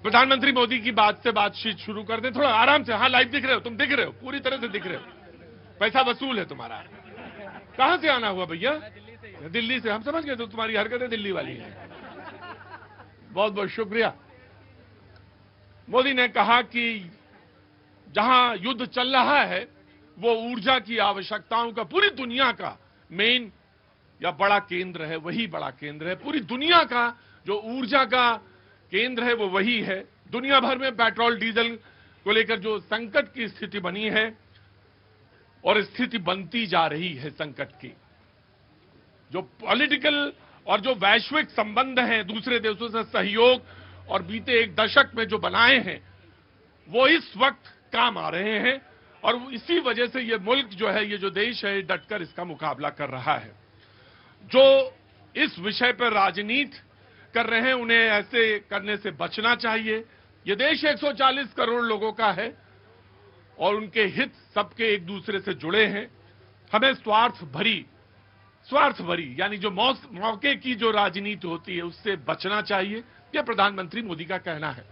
प्रधानमंत्री मोदी की बात से बातचीत शुरू कर दें, थोड़ा आराम से। हाँ, लाइव दिख रहे हो, तुम दिख रहे हो, पूरी तरह से दिख रहे हो। पैसा वसूल है तुम्हारा। कहां से आना हुआ भैया? दिल्ली से। हम समझ गए तो तुम्हारी हरकतें दिल्ली वाली हैं। बहुत बहुत शुक्रिया। मोदी ने कहा कि जहां युद्ध चल रहा है वो ऊर्जा की आवश्यकताओं का पूरी दुनिया का मेन या बड़ा केंद्र है, वही बड़ा केंद्र है। पूरी दुनिया का जो ऊर्जा का केंद्र है वो वही है। दुनिया भर में पेट्रोल डीजल को लेकर जो संकट की स्थिति बनी है और स्थिति बनती जा रही है संकट की, जो पॉलिटिकल और जो वैश्विक संबंध हैं दूसरे देशों से सहयोग और बीते एक दशक में जो बनाए हैं वो इस वक्त काम आ रहे हैं। और इसी वजह से ये मुल्क जो है, ये जो देश है, डटकर इसका मुकाबला कर रहा है। जो इस विषय पर राजनीति कर रहे हैं उन्हें ऐसे करने से बचना चाहिए। ये देश 140 करोड़ लोगों का है और उनके हित सबके एक दूसरे से जुड़े हैं। हमें स्वार्थ भरी यानी जो मौके की जो राजनीति होती है उससे बचना चाहिए, यह प्रधानमंत्री मोदी का कहना है।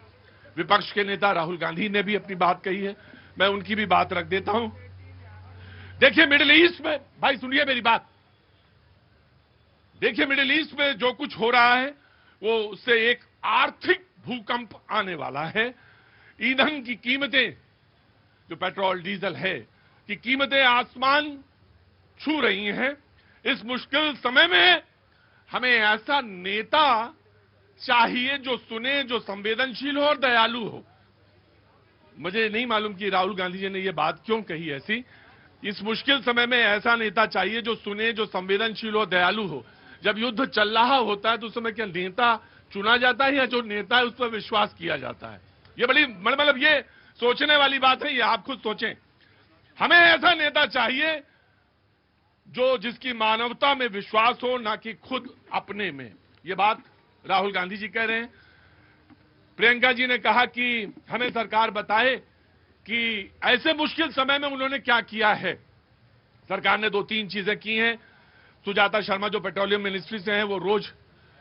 विपक्ष के नेता राहुल गांधी ने भी अपनी बात कही है, मैं उनकी भी बात रख देता हूं। देखिए मिडिल ईस्ट में, भाई सुनिए मेरी बात, देखिए मिडिल ईस्ट में जो कुछ हो रहा है वो उससे एक आर्थिक भूकंप आने वाला है। ईंधन की कीमतें, जो पेट्रोल डीजल है, की कीमतें आसमान छू रही हैं। इस मुश्किल समय में हमें ऐसा नेता चाहिए जो सुने, जो संवेदनशील हो और दयालु हो। मुझे नहीं मालूम कि राहुल गांधी जी ने यह बात क्यों कही ऐसी। इस मुश्किल समय में ऐसा नेता चाहिए जो सुने, जो संवेदनशील हो, दयालु हो। जब युद्ध चल रहा होता है तो उस समय क्या नेता चुना जाता है या जो नेता है उस पर विश्वास किया जाता है? ये बड़ी मतलब ये सोचने वाली बात है, ये आप खुद सोचें। हमें ऐसा नेता चाहिए जो जिसकी मानवता में विश्वास हो, ना कि खुद अपने में। ये बात राहुल गांधी जी कह रहे हैं। प्रियंका जी ने कहा कि हमें सरकार बताए कि ऐसे मुश्किल समय में उन्होंने क्या किया है। सरकार ने 2-3 चीजें की हैं। सुजाता शर्मा जो पेट्रोलियम मिनिस्ट्री से हैं वो रोज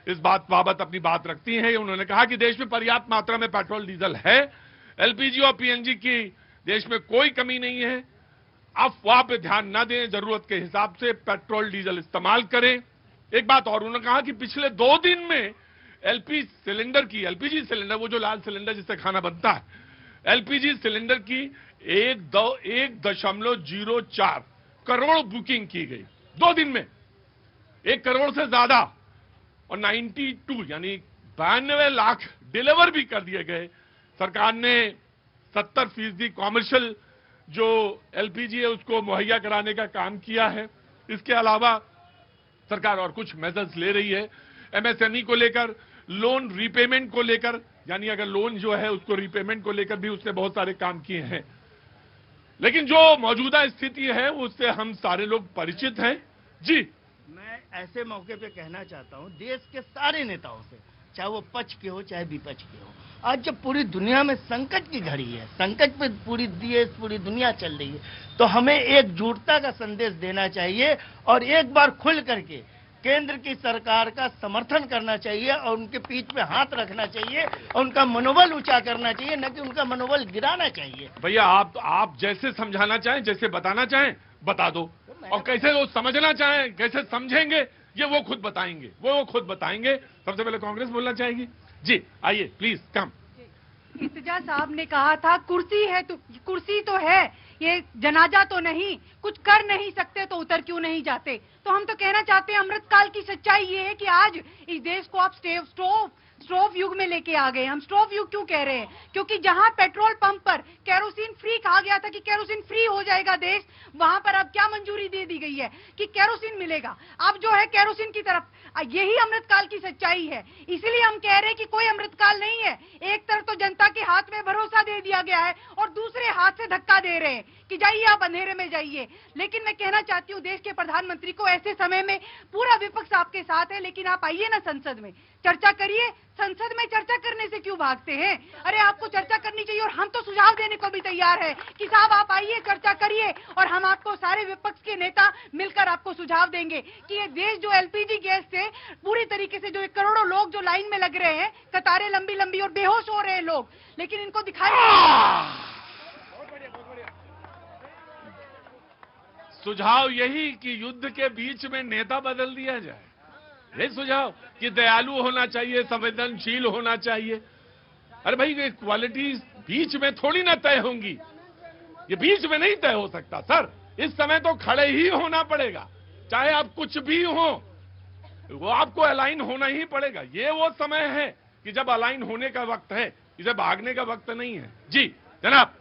इस बात बाबत अपनी बात रखती हैं। उन्होंने कहा कि देश में पर्याप्त मात्रा में पेट्रोल डीजल है, एलपीजी और पीएनजी की देश में कोई कमी नहीं है। अफवाह पे ध्यान न दें, जरूरत के हिसाब से पेट्रोल डीजल इस्तेमाल करें। एक बात और उन्होंने कहा कि पिछले 2 दिन में एलपीजी सिलेंडर, वो जो लाल सिलेंडर जिससे खाना बनता है, एलपीजी सिलेंडर की 1.04 करोड़ बुकिंग की गई 2 दिन में, 1 करोड़ से ज्यादा। और 92 यानी 92 लाख डिलीवर भी कर दिए गए। सरकार ने 70% कॉमर्शियल जो एलपीजी है उसको मुहैया कराने का काम किया है। इसके अलावा सरकार और कुछ मेजर्स ले रही है। एमएसएमई को लेकर, लोन रीपेमेंट को लेकर, यानी अगर लोन जो है उसको रीपेमेंट को लेकर भी उसने बहुत सारे काम किए हैं। लेकिन जो मौजूदा स्थिति है उससे हम सारे लोग परिचित हैं। जी, मैं ऐसे मौके पे कहना चाहता हूं देश के सारे नेताओं से, चाहे वो पक्ष के हो चाहे विपक्ष के हो, आज जब पूरी दुनिया में संकट की घड़ी है, संकट पे पूरी दुनिया चल रही है, तो हमें एकजुटता का संदेश देना चाहिए और एक बार खुल करके केंद्र की सरकार का समर्थन करना चाहिए और उनके पीठ पे हाथ रखना चाहिए और उनका मनोबल ऊंचा करना चाहिए, न कि उनका मनोबल गिराना चाहिए। भैया आप जैसे समझाना चाहें, जैसे बताना चाहें बता दो, और कैसे वो समझना चाहें, कैसे समझेंगे ये वो खुद बताएंगे। सबसे पहले कांग्रेस बोलना चाहेगी। जी आइए प्लीज कम। इर्तिजा साहब ने कहा था कुर्सी तो है, ये जनाजा तो नहीं, कुछ कर नहीं सकते तो उतर क्यों नहीं जाते। तो हम तो कहना चाहते हैं अमृतकाल की सच्चाई ये है कि आज इस देश को आप स्टोव युग में लेके आ गए। हम स्टोव युग क्यों कह रहे हैं? क्योंकि जहां पेट्रोल पंप पर केरोसिन फ्री कहा गया था कि केरोसिन फ्री हो जाएगा देश, वहां पर अब क्या मंजूरी दे दी गई है कि केरोसिन मिलेगा। अब जो है केरोसिन की तरफ, यही अमृतकाल की सच्चाई है। इसीलिए हम कह रहे हैं कि कोई अमृतकाल नहीं है। एक तरफ तो जनता के हाथ में भरोसा दे दिया गया है और दूसरे हाथ से धक्का दे रहे हैं कि जाइए आप अंधेरे में जाइए। लेकिन मैं कहना चाहती हूँ देश के प्रधानमंत्री को, ऐसे समय में पूरा विपक्ष आपके साथ है, लेकिन आप आइए ना संसद में, चर्चा करिए। संसद में चर्चा करने से क्यों भागते हैं? अरे आपको चर्चा करनी चाहिए, और हम तो सुझाव देने को भी तैयार है कि साहब आप आइए, चर्चा करिए, और हम आपको सारे विपक्ष के नेता मिलकर आपको सुझाव देंगे कि ये देश जो एलपीजी गैस से पूरी तरीके से, जो करोड़ों लोग जो लाइन में लग रहे हैं, कतारें लंबी लंबी और बेहोश हो रहे हैं लोग, लेकिन इनको दिखाई सुझाव यही कि युद्ध के बीच में नेता बदल दिया जाए, यही सुझाव कि दयालु होना चाहिए, संवेदनशील होना चाहिए। अरे भाई ये क्वालिटीज बीच में थोड़ी ना तय होंगी, ये बीच में नहीं तय हो सकता सर। इस समय तो खड़े ही होना पड़ेगा, चाहे आप कुछ भी हो, वो आपको अलाइन होना ही पड़ेगा। ये वो समय है कि जब अलाइन होने का वक्त है, इसे भागने का वक्त नहीं है। जी जनाब।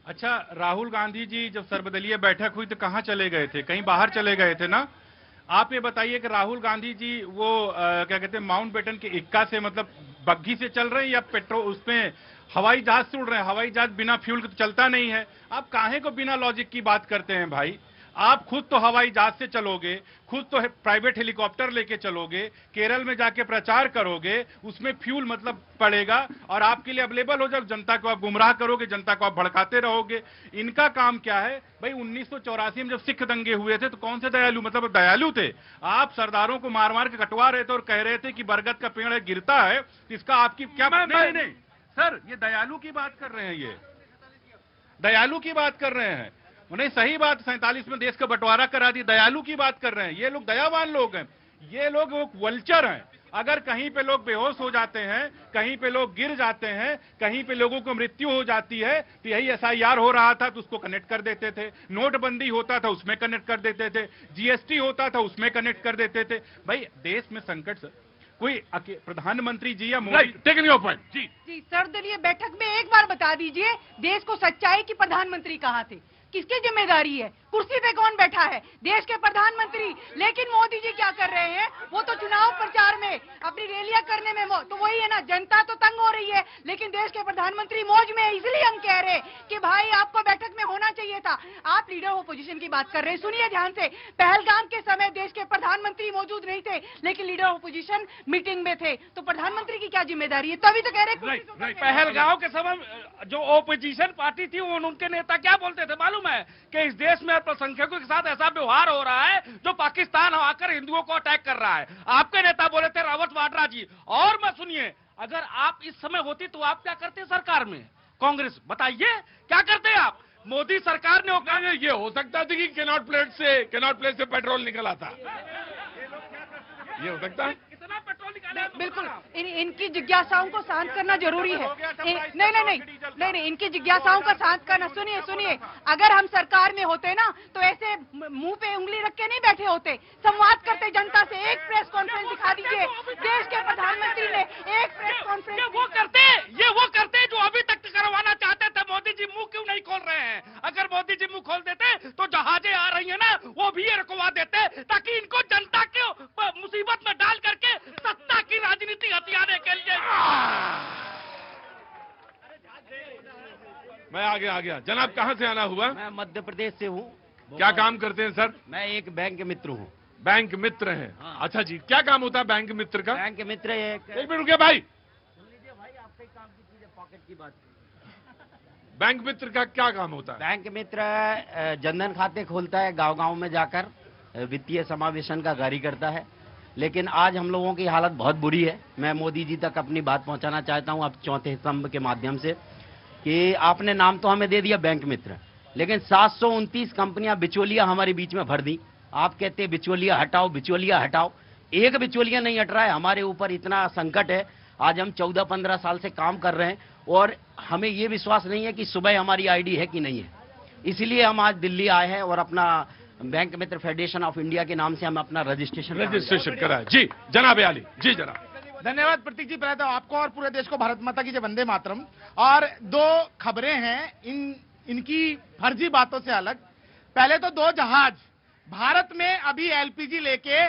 अच्छा, राहुल गांधी जी जब सर्वदलीय बैठक हुई तो कहां चले गए थे? कहीं बाहर चले गए थे ना? आप ये बताइए कि राहुल गांधी जी वो क्या कहते हैं, माउंट बेटन के इक्का से, मतलब बग्घी से चल रहे हैं या पेट्रोल उसमें हवाई जहाज से उड़ रहे हैं? हवाई जहाज बिना फ्यूल के तो चलता नहीं है। आप काहे को बिना लॉजिक की बात करते हैं भाई? आप खुद तो हवाई जहाज से चलोगे, खुद तो प्राइवेट हेलीकॉप्टर लेके चलोगे, केरल में जाके प्रचार करोगे, उसमें फ्यूल मतलब पड़ेगा और आपके लिए अवेलेबल हो जाए, जनता को आप गुमराह करोगे, जनता को आप भड़काते रहोगे। इनका काम क्या है भाई? 1984 में जब सिख दंगे हुए थे तो कौन से दयालु, मतलब दयालु थे? आप सरदारों को मार मार के कटवा रहे थे और कह रहे थे कि बरगद का पेड़ है गिरता है, इसका आपकी क्या? नहीं सर, ये दयालु की बात कर रहे हैं, ये दयालु की बात कर रहे हैं। उन्हें सही बात, 47 में देश का बंटवारा करा दी, दयालु की बात कर रहे हैं। ये लोग दयावान लोग हैं, ये लोग वो वल्चर हैं। अगर कहीं पे लोग बेहोश हो जाते हैं, कहीं पे लोग गिर जाते हैं, कहीं पे लोगों को मृत्यु हो जाती है, तो यही एसआईआर हो रहा था तो उसको कनेक्ट कर देते थे, नोटबंदी होता था उसमें कनेक्ट कर देते थे, जीएसटी होता था उसमें कनेक्ट कर देते थे। भाई देश में संकट, कोई प्रधानमंत्री जी या मोदी टेकिंग योर पॉइंट। जी सर्वदलीय बैठक में एक बार बता दीजिए देश को सच्चाई कि प्रधानमंत्री कहाँ थे, किसकी जिम्मेदारी है, कुर्सी पे कौन बैठा है? देश के प्रधानमंत्री। लेकिन मोदी जी क्या कर रहे हैं? वो तो चुनाव प्रचार में अपनी रैलियां करने में, तो वही है ना, जनता तो तंग हो रही है, लेकिन देश के प्रधानमंत्री मौज में है। इसलिए हम कह रहे हैं कि भाई आपको बैठक में होना चाहिए था। आप लीडर ऑपोजिशन की बात कर रहे हैं, सुनिए ध्यान से। पहलगाम के समय देश के प्रधानमंत्री मौजूद नहीं थे, लेकिन लीडर ऑपोजिशन मीटिंग में थे, तो प्रधानमंत्री की क्या जिम्मेदारी है? तभी तो कह रहे हैं पहलगाम के समय जो ऑपोजिशन पार्टी थी उनके नेता क्या बोलते थे मालूम है? कि इस देश में अल्पसंख्यकों के साथ ऐसा व्यवहार हो रहा है जो पाकिस्तान आकर हिंदुओं को अटैक कर रहा है। आपके नेता बोले थे रावत वाड्रा जी। और मैं सुनिए, अगर आप इस समय होती तो आप क्या करते सरकार में? कांग्रेस, बताइए क्या करते आप? मोदी सरकार ने ये हो सकता था कि कैनॉट प्लेट से पेट्रोल निकला था, ये हो सकता है। कितना पेट्रोल निकाला? बिल्कुल इनकी जिज्ञासाओं को शांत करना जरूरी है। नहीं, इनकी जिज्ञासाओं का शांत करना। सुनिए, अगर हम सरकार में होते ना तो ऐसे मुंह पे उंगली रख के नहीं बैठे होते, संवाद करते जनता से। एक प्रेस कॉन्फ्रेंस दिखा दीजिए देश के प्रधानमंत्री ने, एक प्रेस कॉन्फ्रेंस। ये वो करते जो अभी तक करवाना चाहते थे। मोदी जी मुंह क्यों नहीं खोल रहे हैं? अगर मोदी जी मुंह खोल देते तो जहाजें आ रही है ना, वो भी ये रुकवा देते, ताकि इनको जनता को मुसीबत में डाल करके सत्ता की राजनीति हथियाने के लिए। मैं आ गया। जनाब कहां से आना हुआ? मैं मध्य प्रदेश से हूँ। क्या काम करते हैं सर? मैं एक बैंक मित्र हूँ। बैंक मित्र हैं? हाँ। अच्छा जी, क्या काम होता है बैंक मित्र का? बैंक मित्र एक मिनट रुकिए भाई। सुन लीजिए भाई, आपके काम की चीजें पॉकेट की बात। बैंक मित्र का क्या काम होता है? बैंक मित्र जनधन खाते खोलता है, गांव-गांव में जाकर वित्तीय समावेशन का जारी करता है। लेकिन आज हम लोगों की हालत बहुत बुरी है। मैं मोदी जी तक अपनी बात पहुंचाना चाहता हूं अब चौथे स्तंभ के माध्यम से, कि आपने नाम तो हमें दे दिया बैंक मित्र, लेकिन 729 कंपनियां बिचौलिया हमारे बीच में भर दी। आप कहते हैं बिचौलिया हटाओ, बिचौलिया हटाओ। एक बिचौलिया नहीं हट रहा है। हमारे ऊपर इतना संकट है, आज हम 14-15 साल से काम कर रहे हैं और हमें ये विश्वास नहीं है कि सुबह हमारी आईडी है कि नहीं है। इसलिए हम आज दिल्ली आए हैं और अपना bank Mitra federation of India के नाम से हम अपना रजिस्ट्रेशन करा। जी जनाब आली। जी जनाब। धन्यवाद प्रतीक जी। पहले तो आपको और पूरे देश को भारत माता की जय, वंदे मातरम। और दो खबरें हैं इनकी फर्जी बातों से अलग। पहले तो 2 जहाज भारत में अभी एलपीजी लेके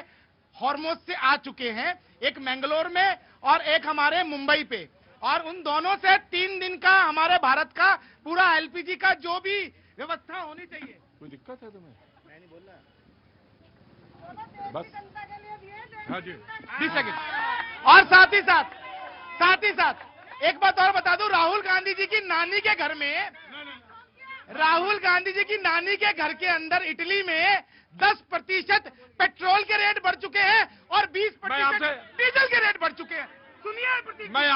हॉर्मोज से आ चुके हैं, एक मैंगलोर में और एक हमारे मुंबई पे। और उन दोनों से 3 दिन का हमारे भारत का पूरा एलपीजी का जो भी व्यवस्था होनी चाहिए। कोई दिक्कत है तुम्हें? मैं नहीं बोल रहा। बस हाँ जी 20 सेकंड। और साथ ही साथ एक बात और बता दूं, राहुल गांधी जी की नानी के घर में, राहुल गांधी जी की नानी के घर के अंदर इटली में 10% पेट्रोल के रेट बढ़ चुके हैं और 20% डीजल के रेट बढ़ चुके हैं। सुनिए